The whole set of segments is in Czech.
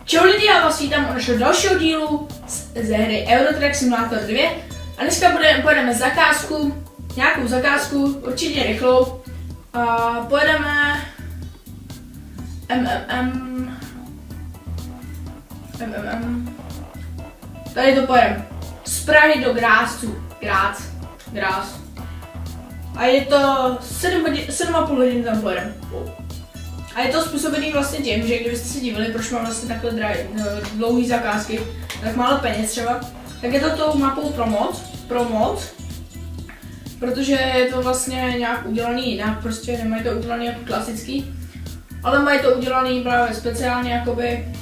Čau lidi, já vás vítám u našeho dalšího dílu ze hry Euro Truck Simulator 2 a dneska pojedeme zakázku, nějakou zakázku, určitě rychlou a pojedeme tady to pojedeme z Prahy do Graz a je to 7,5 hodin tam pojedeme. A je to způsobený vlastně tím, že kdybyste se divili, proč mám vlastně takhle dlouhý zakázky, tak málo peněz třeba, tak je to tou mapou Promote, protože je to vlastně nějak udělaný jinak, prostě nemají to udělaný jako klasický, ale mají to udělaný právě speciálně jakoby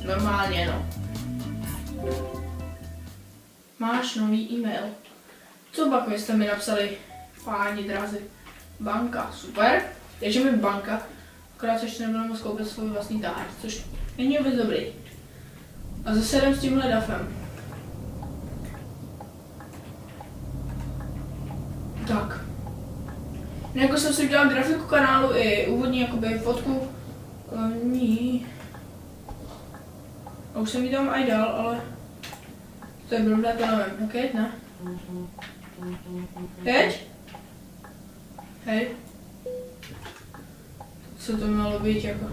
normálně, no. Máš nový e-mail. Co pak jste mi napsali? Páni drazí. Banka, super. Takže mi banka. Akorát ještě nebudu moct koupit svůj vlastní taháč, což není vůbec dobrý. A zase jdem s tímhle dafem. Tak. Jako jsem si udělal grafiku kanálu i úvodní jakoby fotku. Ní. A už jsem ji tam aj dal, ale to je blbé, to nevím. Ok, ne? Teď? Hej. Co to mělo být jako?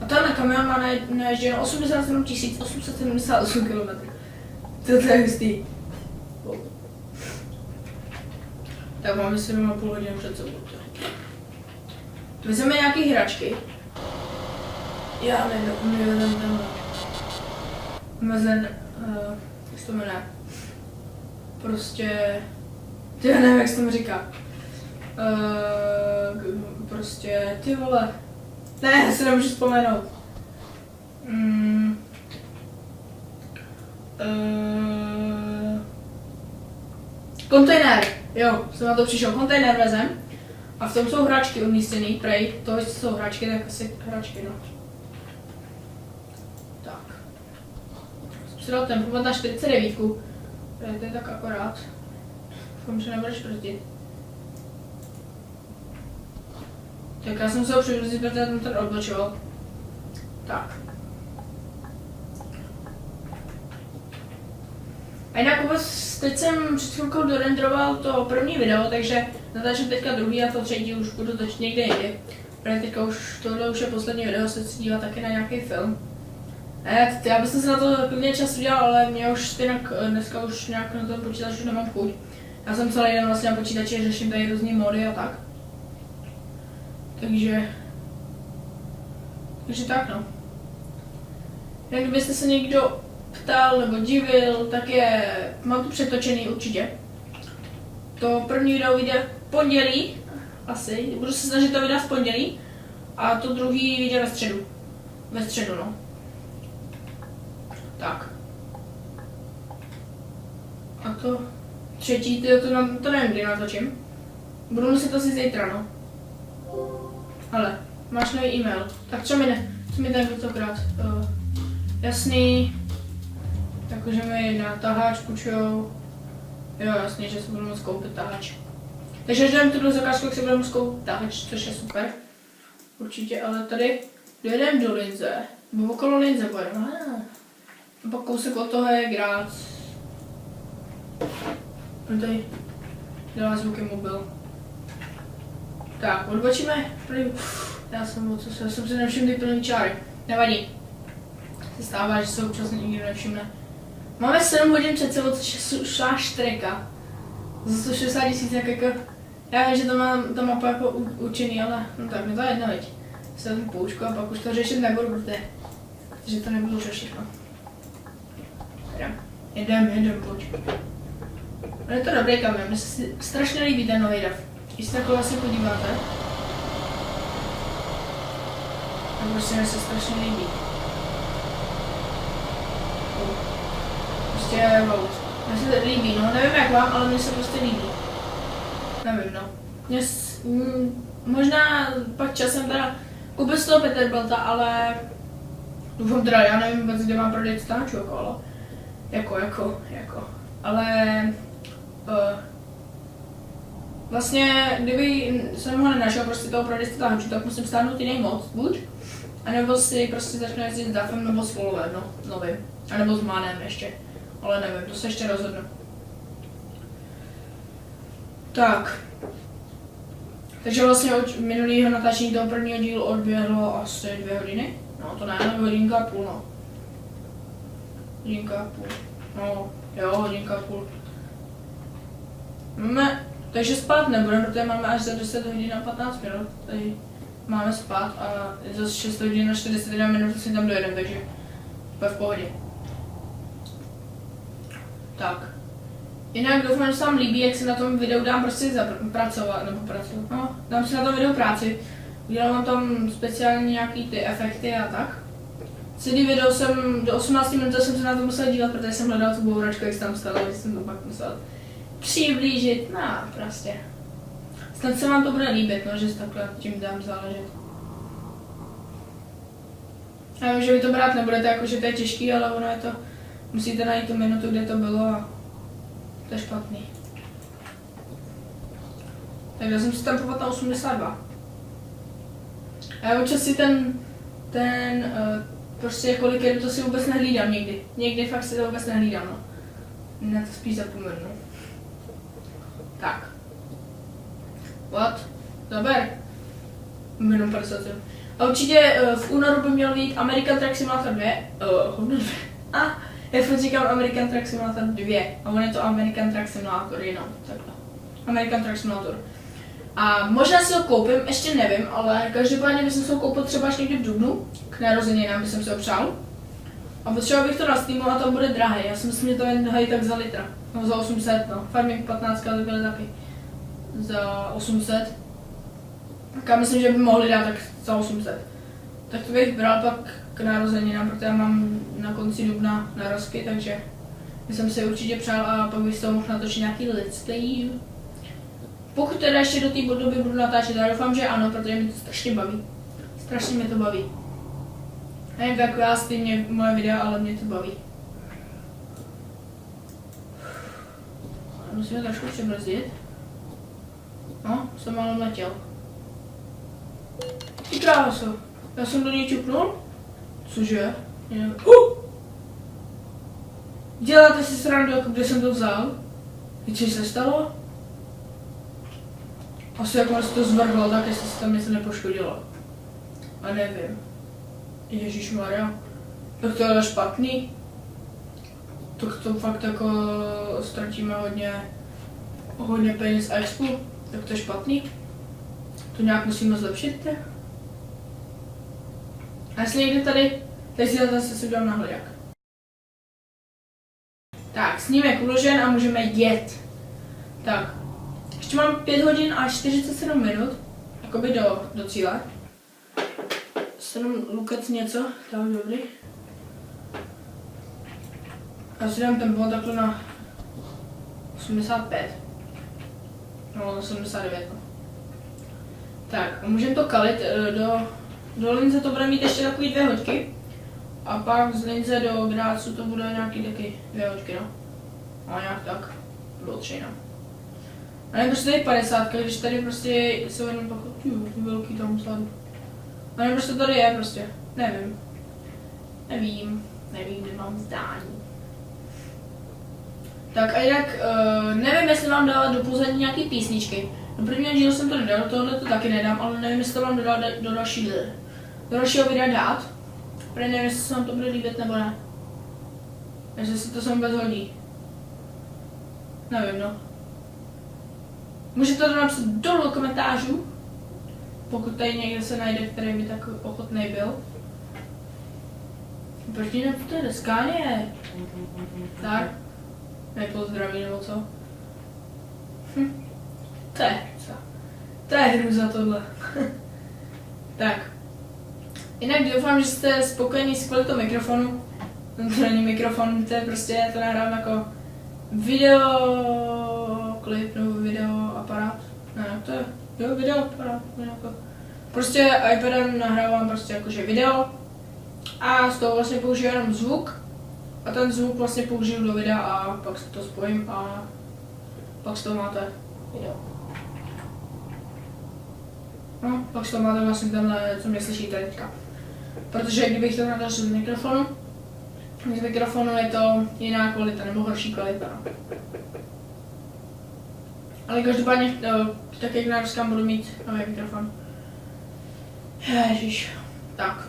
A tenhle kamion má naježděno 87 878 km. To je hustý. Tak máme 7,5 hodin před sebou. Vezmeme nějaký hračky. Já nevím, tenhle. Mezen, jak se to jmenuje? Prostě, já nevím, jak se tomu říká. Prostě, ty vole. Ne, já si nemůžu vzpomenout. Kontejner, jo, jsem na to přišel, kontejner vezem. A v tom jsou hračky umístěný, prej, to jsou hračky, tak asi hračky, no. Tak. Jsem si dal tempo na 49, to je tak akorát. Doufám, že nebudeš brzdit. Tak já jsem se ho přibrzdil, protože jsem ten odbočoval. Tak. A jinak teď jsem před chvilkou dorenderoval to první video, takže natáčím teďka druhý a to třetí už budu točit někde jinde. Protože teďka už tohle už je poslední video, se chci dívat taky na nějaký film. Já bych se na to klidně čas udělal, ale mě už jinak dneska už nějak na ten počítač už nemám chuť. Já jsem celý den vlastně na počítači, řeším tady různý mody a tak. Takže tak no. Jak kdybyste se někdo ptal nebo divil, tak mám to přetočený určitě. To první video vyjde v pondělí, asi, budu se snažit to vydat v pondělí a to druhý vyjde ve středu no. Tak. A to třetí, to nevím, kdy natočím. Budu muset asi zítra no. Ale, máš nový e-mail, tak co mi tak tentokrát? Jasný, jakože mi na taháč půjčujou. Jo, jasný, že si budu moct koupit taháč. Takže až dám tuto zakázku, jak si budu moct koupit taháč, což je super. Určitě, ale tady dojedeme do Linze, nebo okolo Linze pojedeme. A pak kousek od toho je Graz. Tady dělá zvuky mobil. Tak, odbočíme. Já jsem si nevšiml ty plný čáry. Nevadí. Se stává, že se občas nikdo nevšimne. Máme 7 hodin před sebou, což je šla štreka. Za 160 000, tak jako... Já vím, že to mapa jako učený, ale no tak, mi to je jedno, veď. Si vezmu poučku a pak už to řešit nebudu, protože to nebudu řešit, no. Jedem, pojď. Ale je to dobrý kamion, mně se strašně líbí ten nový DAF. Když se takhle vlastně podíváte, tak prostě mi se strašně líbí. Prostě wow. Mně se to líbí, no nevím jak vám, ale mně se prostě líbí. Nevím no. Možná pak časem teda koupil z toho Peterbilta, ale doufám teda, já nevím vůbec, kde mám prodejt stáčů jako, ale ale vlastně, kdyby jsem ho nenašel prostě toho prodejce táhčů, tak musím stáhnout jiný mod, buď, A nebo si prostě začnu jezdit s Duffem nebo s Volvem, no, novým. A nebo s Manem ještě. Ale nevím, to se ještě rozhodnu. Tak. Takže vlastně od minulého natáčení toho prvního dílu odběhlo asi 2 hodiny. No to ne, hodinka a půl, no. Hodinka a půl. No, jo, hodinka a půl. Máme, takže spát nebudeme, protože máme až za 10 hodin a 15 minut. Tady máme spát a za 6 hodin a 41 minut si tam dojedeme, takže bude v pohodě. Tak. Jinak doufám, že se vám líbí, jak se na tom videu dám prostě pracovat, no, dám si na tom videu práci. Udělám tam speciálně nějaký ty efekty a tak. Celý video jsem, do 18 minut jsem se na to musel dívat, protože jsem hledal tu bouračku, jak se tam stalo, že jsem to pak musel přiblížit, no prostě. Snad se vám to bude líbit, no, že takhle tím dám záležet. Já vím, že vy to brát nebudete, jako že to je těžký, ale ono je to, musíte najít tu minutu, kde to bylo a to je špatný. Takže jsem si tam popad na 82. A já občas si prostě kolik je, to si vůbec nehlídám někdy. Někdy fakt si to vůbec nehlídám, no. Na to spíš zapomenu. Tak. What? Zaber. Jenom 57. A určitě v únoru by měl být American Truck Simulator 2. Já furt říkám American Truck Simulator 2. A on je to American Truck Simulator jenom. Takhle. American Truck Simulator. A možná si ho koupím, ještě nevím, ale každopádně bych si ho koupil třeba až někdy v dubnu. K narozeninám bych si ho přál. A potřeboval bych to na Steamu a to bude drahé. Já si myslím, že to je tak za litra. No za 800, no. Farming 15 to byly taky za 800. Tak já myslím, že by mohli dát tak za 800. Tak to bych bral pak k narozeninám, protože já mám na konci dubna narozky, takže jsem si určitě přál a pak bych z toho mohl natočit nějaký let's play. Pokud teda ještě do té doby budu natáčet, já doufám, že ano, protože mi to strašně baví. Strašně mě to baví. Nevím, jak já stejně moje videa, ale mě to baví. Musíme trošku přibrzdit. No, jsem malem letěl. Ty kráso, já jsem do něj čupnul? Cože? Děláte si srandu, jako kde jsem to vzal? Víš, co se stalo? Asi jak se to zvrhlo, tak jestli se tam něco nepoškodilo. A nevím. Ježišmarja. Tak to je ale špatný. Tak to fakt jako ztratíme hodně peněz a expu. Tak to je špatný. To nějak musíme zlepšit. A jestli někde tady, teď si zase si udělám náhledák. Tak, snímek uložen a můžeme jet. Tak. Ještě mám 5 hodin a 47 minut, jakoby do cíle. Se jenom lukat něco, tak dobrý. Já si dám tempo takhle na 85. No, 79. No. Tak, a můžeme to kalit, do linze to bude mít ještě takový 2 hoďky. A pak z linze do Grácu to bude nějaký taky 2 hoďky, no. A nějak tak, bylo 3, no. A nebo prostě tady 50, když tady prostě se jenom pak velký tam sladu. A nebo prostě tady je prostě, nevím, nemám zdání. Tak a jinak, nevím, jestli mám dávat do pozadí nějaký písničky. Do prvního dílu jsem to nedal, tohle to taky nedám, ale nevím, jestli to mám dát do dalšího videa dát. Protože nevím, jestli se vám to bude líbit nebo ne. Jestli se to sem vůbec hodí. Nevím, no. Můžete to napsat dolů do komentářů, pokud tady někde se najde, který by tak ochotný byl. Proč mě nepůjde skáně? Tak. Nepozdraví nebo co? To je hruza tohle. Tak. Jinak doufám, že jste spokojení s kvalitou mikrofonu. To není mikrofon, to je prostě, to nahrávám jako videoklip nebo videoaparát. Ne, to je videoaparát. Jako. Prostě iPadem nahrávám prostě jakože video a z toho vlastně použiju jenom zvuk a ten zvuk vlastně použiju do videa a pak to spojím a pak z toho máte video. No, pak z toho máte vlastně tenhle, co mě slyšíte teďka. Protože kdybych to natáčel z mikrofonu je to jiná kvalita, nebo horší kvalita. Ale každopádně, tak jak naříkám, budu mít nový mikrofon. Ježiš. Tak.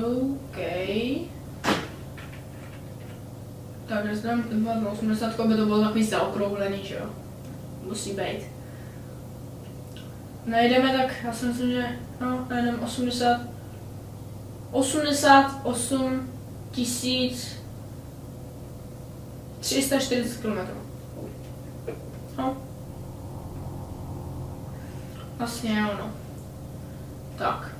OK. Tak, já jsem 80, by to bylo takový zaokrouhlený, že jo? Musí být. Najdeme tak, já si myslím, že no, najdeme 88 340 km. No. Vlastně ono. Tak.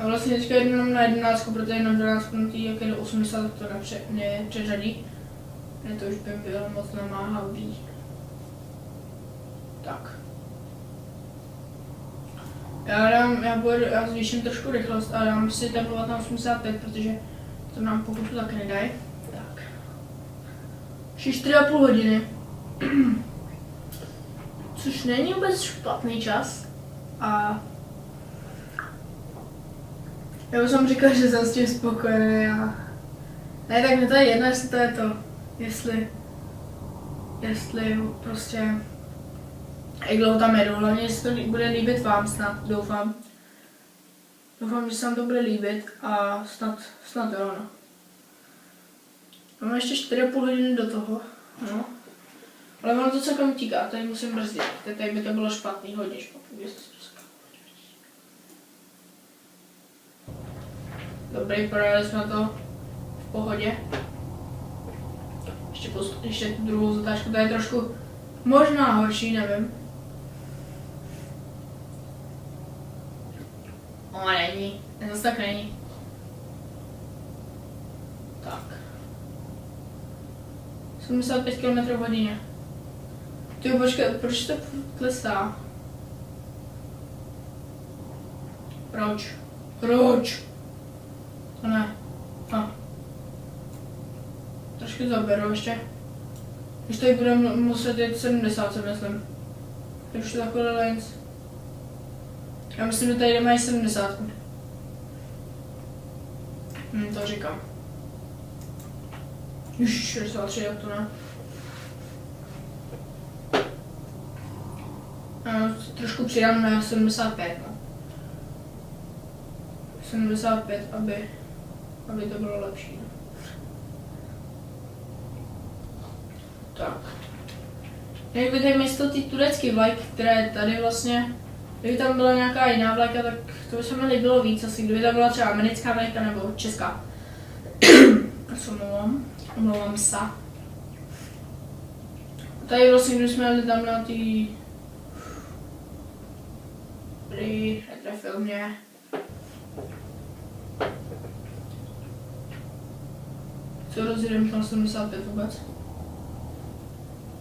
A vlastně teďka jednou na 11, protože na 12 minutí, jak je do 80, to nepřeřadí. Ne, to už by bylo moc namáhavý. Tak. Já zvýším trošku rychlost a dám si teplovat na 85, protože to nám pokutu tak nedají. Tak. 4,5 hodiny. Což není vůbec špatný čas. A já už jsem říkal, že jsem s tím spokojený a ne, tak mi to je jedno, jestli to je to. Jestli prostě jak dlouho tam jedu, hlavně jestli to bude líbit vám snad, doufám. Doufám, že se vám to bude líbit a snad jo, no. Mám ještě 4,5 hodiny do toho, no. Ale ono to celkem utíká, tady musím brzdit, tady by to bylo špatný, hodně špatný. Dobrý, projeli jsme to v pohodě. Ještě tu druhou zatáčku, to je trošku možná horší, nevím. Není, zase tak není. Tak. 75 km/h. Ty počkej, proč to klesá? Proč? To ne. Trošku zaberu ještě. Když tady budeme muset jít 70, si myslím. To už je takový lanes. Já myslím, že tady mají 70. To říkám. Už 63, jak to ne. Trošku přidám na 75, no. 75, aby to bylo lepší. Tak. Kdyby tady místo ty turecký vlajky, které je tady vlastně, kdyby tam byla nějaká jiná vlajka, tak to by se mi líbilo víc asi, kdyby tam byla třeba americká vlajka nebo česká. Omlouvám se. Tady vlastně, když jsme jeli tam na ty netrefil mě. Co rozjedeme tam 75 vůbec?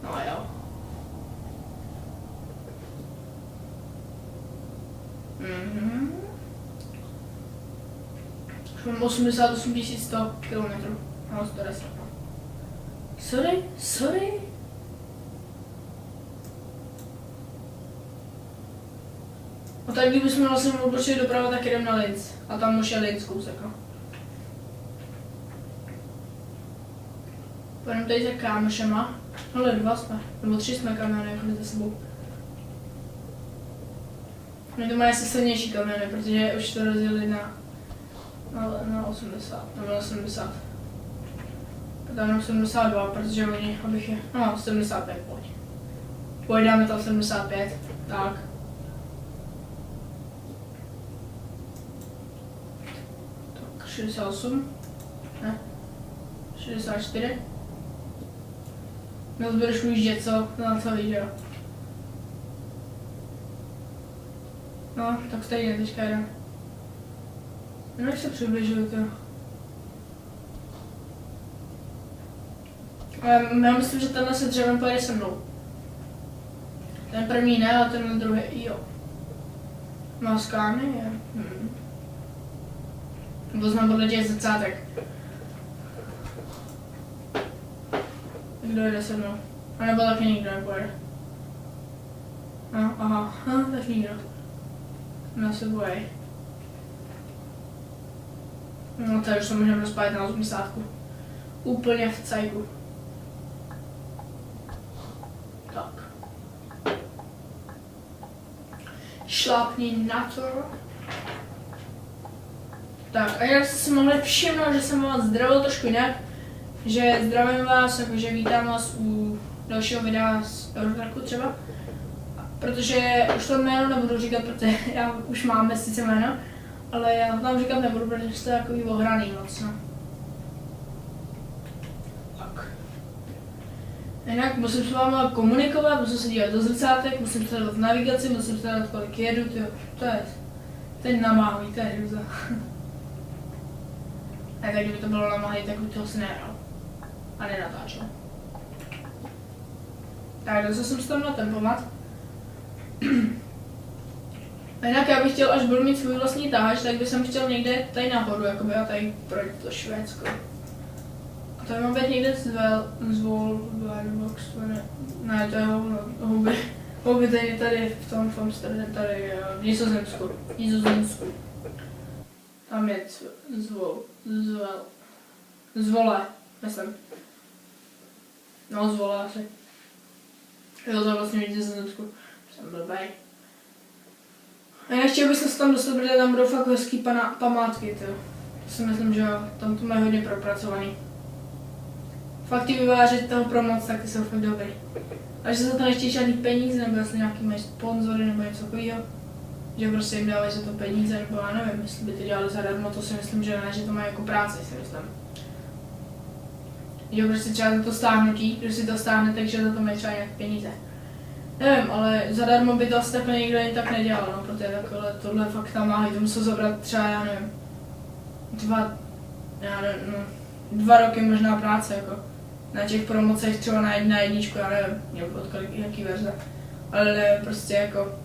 No jo. Už mám 88 100 km. No, 110. Sorry. A tak kdybychom vlastně odbočili doprava, tak jdem na Linz. A tam už je Linz kousek, no. Půjdeme tady za kámošema. Ale 2 jsme, nebo 3 jsme kamiony jako za sebou. Oni to mají asi silnější kamiony, protože už to rozjeli na 80, nebo na 70. Tam na 72, protože oni, abych je, no 75, pojď. Pojďme tam 75, tak. Tak, 68, ne, 64. No budeš ujíždět, co? No co víš, jo. No, tak stejně teďka jdem. No jak se přibližuju, to. Já myslím, že tenhle se dřevem pojede se mnou. Ten první ne, ale ten druhý jo. Má skány, je. Nebo znám podle těch zrcátek. Kdo jede se mnou? A nebo taky nikdo nepojede. No, aha, tak nikdo. Na se bojí. No tady už se můžeme rozpálit na 80. Úplně v cajku. Tak. Šlápni na to. Tak a jak jste si mohli všimnout, že jsem vás zdravil trošku jinak, že zdravím vás, jakože vítám vás u dalšího videa z Eurotracku třeba. Protože už to jméno nebudu říkat, protože já už mám sice jméno, ale já to tam říkat nebudu, protože jste takový ohraný moc, no. Tak. Jinak musím s váma komunikovat, musím se dívat do zrcátek, musím se dát navigaci, musím se dát kolik jedu, tyjo. To je teď namáhavý, to je hruza. A tak kdyby to bylo namáhavý, tak by toho si nehrál. A nenatáčel. Tak, dostal jsem se tam na tempomat. A jinak já bych chtěl, až budu mít svůj vlastní tahač, tak bych chtěl někde tady nahoru, jakoby a tady projít to Švédsko. A tady mám být někde ne, to je houby tady v tom Amsterdamu, tady v Nizozemsku. Tam je Zvole, myslím. No, Zvole asi. Jo, to je vlastně v Nizozemsku. Jsem blbej. A já chtěl bych se tam dostat, protože tam budou fakt hezký památky, to si myslím, že jo, tam to mají hodně propracovaný. Fakt ty vyvážet toho promoc, tak ty jsou fakt dobrý. A že se za to nechtějí žádný peníze, nebo jestli nějaký mají sponzory, nebo něco takového. Že prostě jim dávají za to peníze, nebo já nevím, jestli by to dělali zadarmo, to si myslím, že ne, že to mají jako práci, si myslím. Jo, prostě třeba za to stáhnutí, když si to stáhne, takže za to mají třeba nějaké peníze. Nevím, ale zadarmo by to asi takhle nikdo jen tak nedělal, no, protože takhle tohle fakt tam máhý, to musel zabrat třeba, já nevím, 2 roky možná práce, jako. Na těch promocech třeba na jedničku, já nevím, nebo od jaký verze, ale prostě jako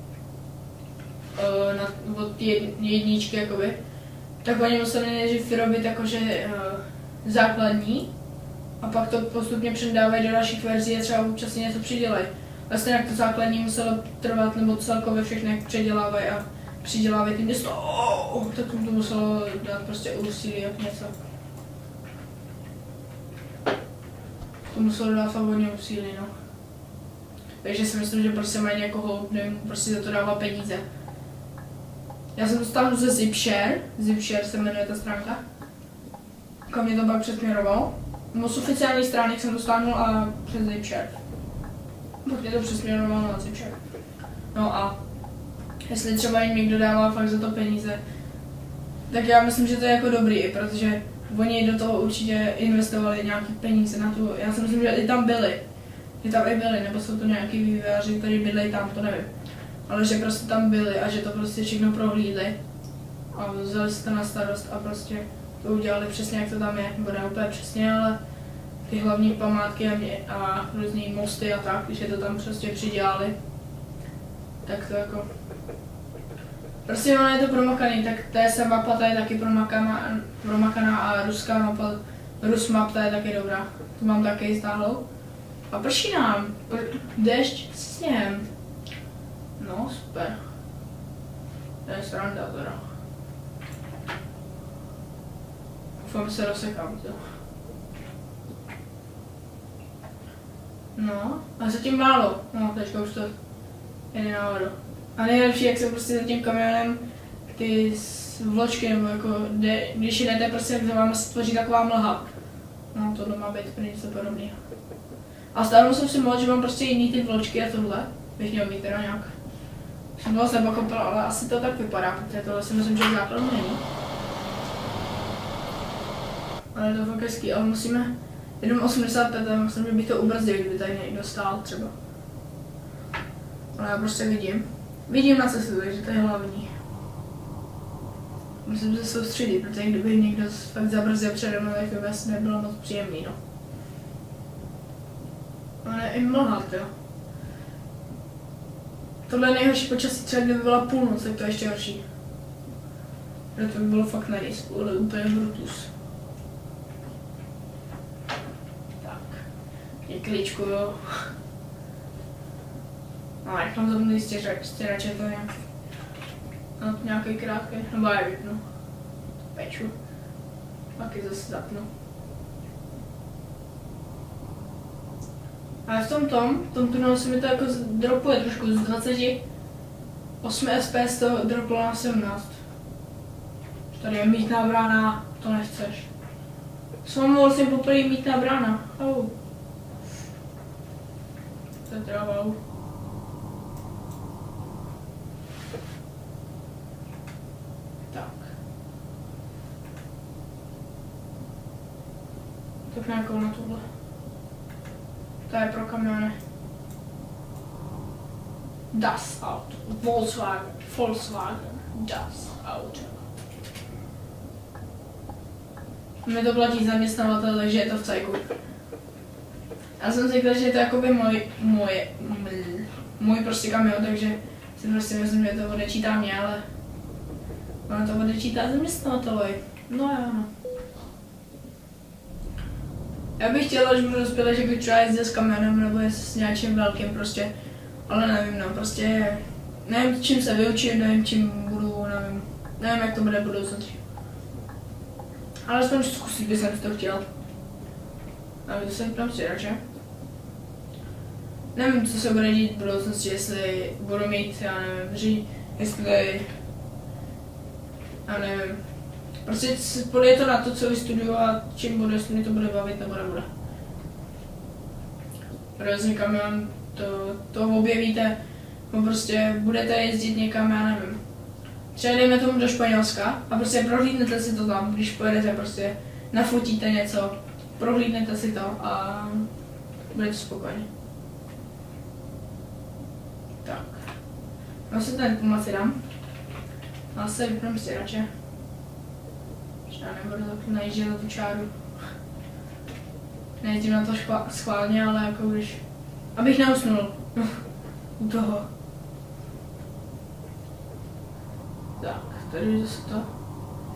od jedničky, jakoby, tak oni museli nejdřív vyrobit jakože základní a pak to postupně předávají do dalších verzí a třeba občas něco přidělají. Vlastně jak to základní muselo trvat, nebo celkově všechny jak předělávají a přidělávají ty město, tak to muselo dát prostě úsilí jak něco. To muselo dát fakt hodně úsilí, no. Takže si myslím, že prostě mají někoho, nevím, prostě za to dává peníze. Já jsem dostal ze Zipshare se jmenuje ta stránka, kam mě to pak přesměrovalo. No z oficiální stránek jsem to stáhnul a přes Zipshare. Pak mě to přesměrovalo na Zipshare. No a jestli třeba jim někdo dává fakt za to peníze, tak já myslím, že to je jako dobrý, protože oni do toho určitě investovali nějaký peníze na tu, já si myslím, že i tam byli. Že tam i byli, nebo jsou to nějaký vývojáři, kteří bydlejí tam, to nevím. Ale že prostě tam byli a že to prostě všechno prohlídli. A vzali si to na starost a prostě to udělali přesně jak to tam je, nebo ne úplně přesně, ale ty hlavní památky a různý mosty a tak, když je to tam prostě přidělali, tak to jako... Prostě ono je to promakaný, tak TSM mapa ta je taky promakaná a ruská mapa, Rusmap ta je taky dobrá, tu mám taky stáhlou. A prší nám, déšť s sněhem. No super. To je sranda teda. Doufám, se rozsekám, jo. No, a zatím málo. No, teďka už to jede nahoru. A nejlepší, jak se prostě za tím kamionem ty vločky, nebo jako, když jdete prostě, jak za váma se tvoří taková mlha. No, tohle má být něco podobného. A stále jsem si mohl, že mám prostě jiný ty vločky a tohle. Bych měl mít teda nějak. Jsem to vlastně pochopil, ale asi to tak vypadá, protože tohle si myslím, že základní není. Ale je to fakt hezký, ale musíme... Jedem 85, ale myslím, že bych to ubrzdil, kdyby tady někdo stál třeba. Ale já prostě vidím. Vidím na cestu, takže to je hlavní. Musím se soustředit, protože kdyby někdo fakt zabrzdil přede mnou, tak to by asi nebylo moc příjemný, no. Ale i mlha, jo. Tohle je nejhorší počasí, třeba kdyby byla půlnoc, tak to je ještě horší. Protože to by bylo fakt na nízku, ale úplně brutus. Tak, je klíčku, jo. No, nechám zapnout stěrače, to je nějaký krátký, nebo já vypnu. Peču. Pak je zase zapnu. Ale v tom tunelu se mi to jako dropuje trošku, z 28 fps to droplo na 17. Tady je mýtná brána, to nechceš. Mohl jsem poprvé mýtná brána. Oh. To je teda wow. Tak. Tak nějakou na tohle. To je pro kamiony. Das Auto. Volkswagen. Das Auto. Mě to platí zaměstnavatel, takže je to v cajku. Já jsem řekl, že je to jakoby můj prostě kamion, takže si prostě myslím, že to odečítá mě, ale ono to odečítá zaměstnavatelovi. No jo, no. Já bych chtěla, že budu dospělý, že bych třeba jezdil s kamionem nebo s něčím velkým prostě, ale nevím, no, prostě nevím, čím se vyučím, nevím, čím budu, nevím, jak to bude v budoucnosti. Ale aspoň zkusit bych jsem to chtěl. A to se vypnám stěrače. Nevím, co se bude dít v budoucnosti, jestli budu mít, já nevím, jestli, já nevím. Prostě podle to na to, co vystuduju a čím bude, jestli mě to bude bavit nebo nebude. Rozhodně kamion, to objevíte, no prostě budete jezdit někam, já nevím. Třeba dejme tomu do Španělska a prostě prohlídnete si to tam, když pojedete prostě, nafotíte něco, prohlídnete si to a budete spokojeni. Tak. Já si ten pomoci dám. A se vypneme stěrače. Já nebudu tak najíždět na tu čáru. Nejezdím na to schválně, ale jako když... Abych neusnul. U toho. Tak, tady zase to.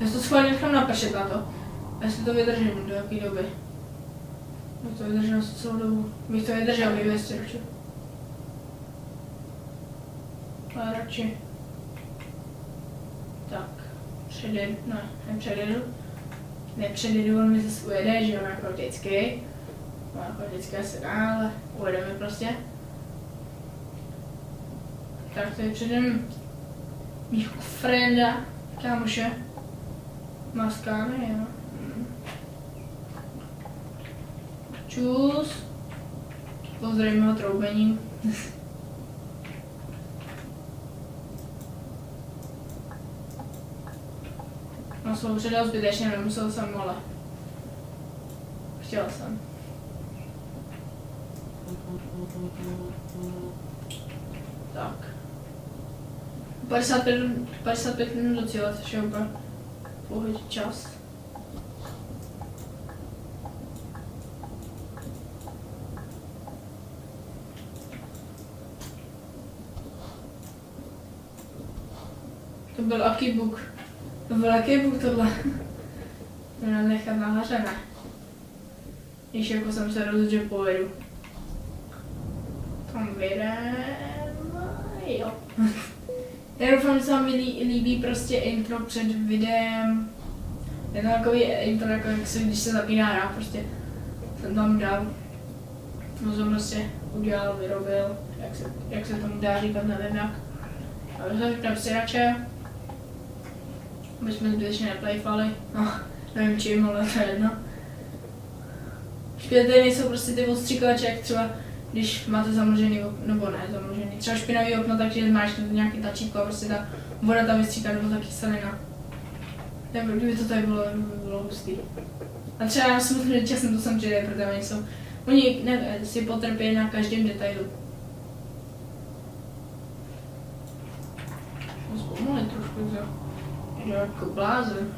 Já si to schválně nechám napršet na to. Já si to vydržím do jaký doby. Bych to vydržel celou dobu. Bych to vydržel vyvést stěrače. Ale radši. Tak. Nepředjedu, on mi zase ujede, že on jako vždycky. On jako vždycky asi dá, ale ujede mi prostě. Tak tady předem mých frenda, kámoše. Maskány, jo. Čus. Pozdravím ho troubením. No jsem předal zbytečně, nemusel jsem, ale chtěla jsem. Tak. 55 minut do cíle, což je úplně pohodě čas. To byl aký buk. To byl jaký buk tohle? To měl nechat nahařené. Když jako jsem se rozhodl, že pojedu. Tam vyjdem, jo. Já doufám, že se vám líbí prostě intro před videem. Je to takový intro, jako když se zapíná hra, prostě jsem tam dal. To jsem prostě udělal, vyrobil, jak se tomu dá říkat, nevím jak. A my jsme vypneme stěrače. My jsme zbytečně neplejfali, no, nevím čím, ale to je jedno. Špěty nejsou prostě ty odstřikovače, jak třeba když máte zamlžený okno, nebo ne zamlžený, třeba špinavý okno, takže máš nějaký tlačítko a prostě ta voda tam vystříká, nebo ta kyselina. Tak kdyby to tady bylo hustý. A třeba já si myslím, že časem to sem přijde, protože oni jsou, oni si potrpí na každém detailu. Zpomalit trošku, jo. Jo, jako blázen.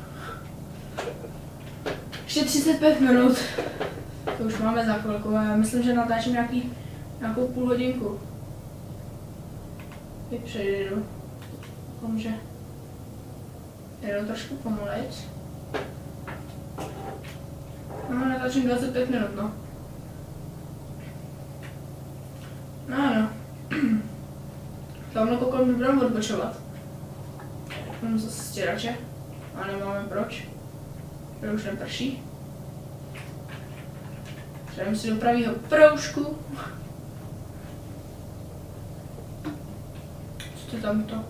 Ještě 35 minut. To už máme za chvilku a já myslím, že natáčím nějakou půl hodinku. Teď přejdu. Pomže. Jedu trošku pomalejc. No, natáčím 25 minut, no. No, no. Tamhle koukám, že budeme odbočovat. Mám zase stěrače. A nemáme proč. Protože už neprší. Přejdeme si do pravýho proužku. Co to tam to?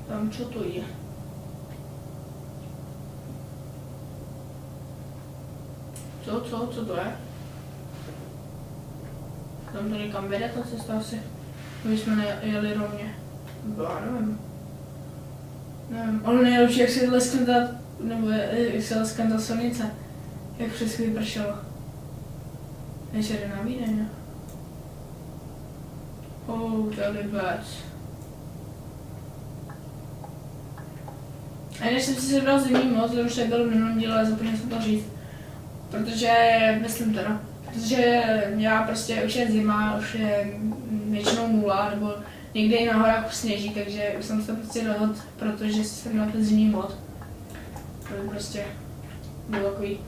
Tam co to je? Co to je? Tam to někam vede ta cesta asi. My jsme nejeli rovně. Já nevím. Ale nejlepší, jak se leskne ta, nebo jak se leskne ta silnice. Jak přes chvíli pršelo. Než jde na Vídeň, ne? Tady vůbec. A než jsem si sebral zimní moc, to už tak bylo v minulém díle, zapomněl jsem to říct. Protože, myslím to, no. Protože já prostě už je zima, už je většinou nula, nebo někde i na horách už sněží, takže už jsem se prostě dohodl, protože jsem měl ten zimní mod. To by prostě byl takový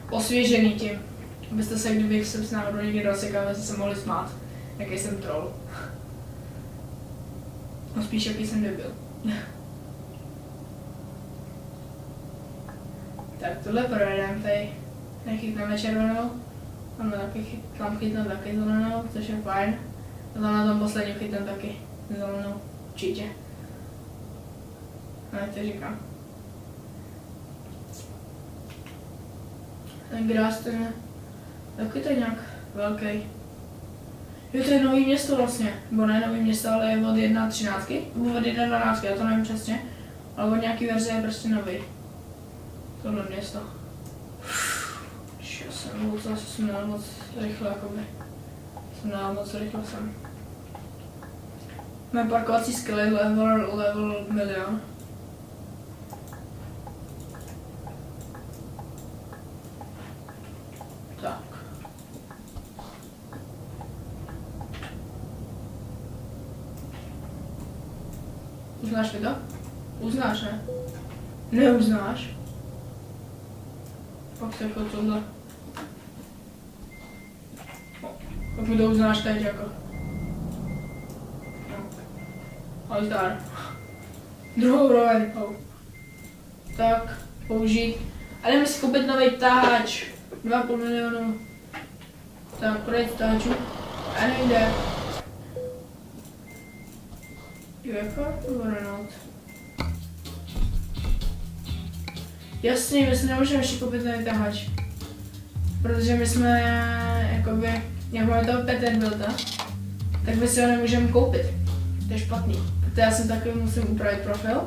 osvěžený tím. Abyste se, kdybych jsem s náhodou někdy dosekal, abyste se mohli smát, jaký jsem troll. No spíš jaký jsem nebyl. Tak tohle projedeme tady. Nechytneme červenou. Tam chytneme taky zelenou, což je fajn. A tam na tom posledním chytneme taky zelenou. Určitě. No, jak to říkám. Ten grás ten je taky to nějak velký. Jo, to je nový město vlastně. Nebo ne nový město, ale je od 1.13. Nebo od 1.12, já to nevím přesně. Ale od nějaký verze je prostě nový. Tohle město. Jsem měl moc rychle, jakoby. Jsem měl moc rychle sem. Mé parkovací skilly level 1 milion. Tak. Uznáš mi to? Uznáš, ne? Neuznáš? Pak se jako tohle. Pak mi to uznáš teď jako. No. Ale zdar. Druhou roveň. Tak, použít. A jdeme si koupit nový taháč. 2,5 milionu. Tak, prodejte taháčů. A nejde. Jo, jako? Renault. Jasně, my si nemůžeme ještě koupit nový taháč. Protože my jsme, jakoby, jak máme toho Peterbilta, tak my si ho nemůžeme koupit. To je špatný. Protože já si taky musím upravit profil.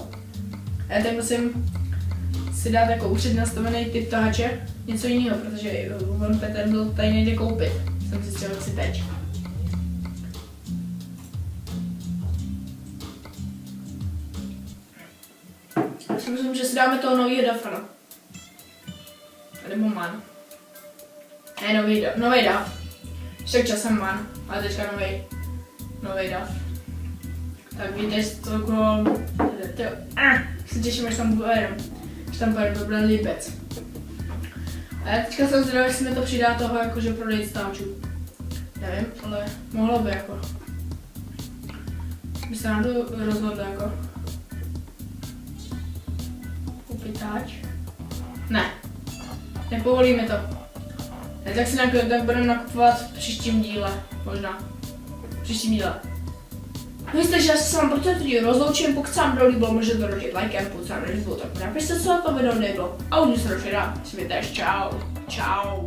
A já teď musím si dát jako určitě nastavený typ tahače, něco jiného, protože on Peterbilt tady nejde koupit. Jsem si zjistil si teď. Já si myslím, že si dáme toho novýho Dafana. Nebo Man. Ne, nový Daf. Ještě časem Man, ale teďka nový Daf. Tak víte, co to se těším, až tam pojedem. Až tam pojedem, to bude líbec. A já teďka jsem zvědavý, jestli mi to přidá toho, jakože prodej stáčů. Nevím, ale mohlo by jako. By se nám to rozhodlo jako. Koupit táč? Ne. Nepovolíme to. Tak si tak budeme nakupovat v příštím díle, možná. V příštím díle. Myslíte, že já se s vámi pro tento díl rozloučím, pokud se vám video líbilo, můžete to rožit lajkem, pokud se vám nelíbilo, tak napište, co na to video nebylo. A už se rozšíra, světeš, čau. Čau.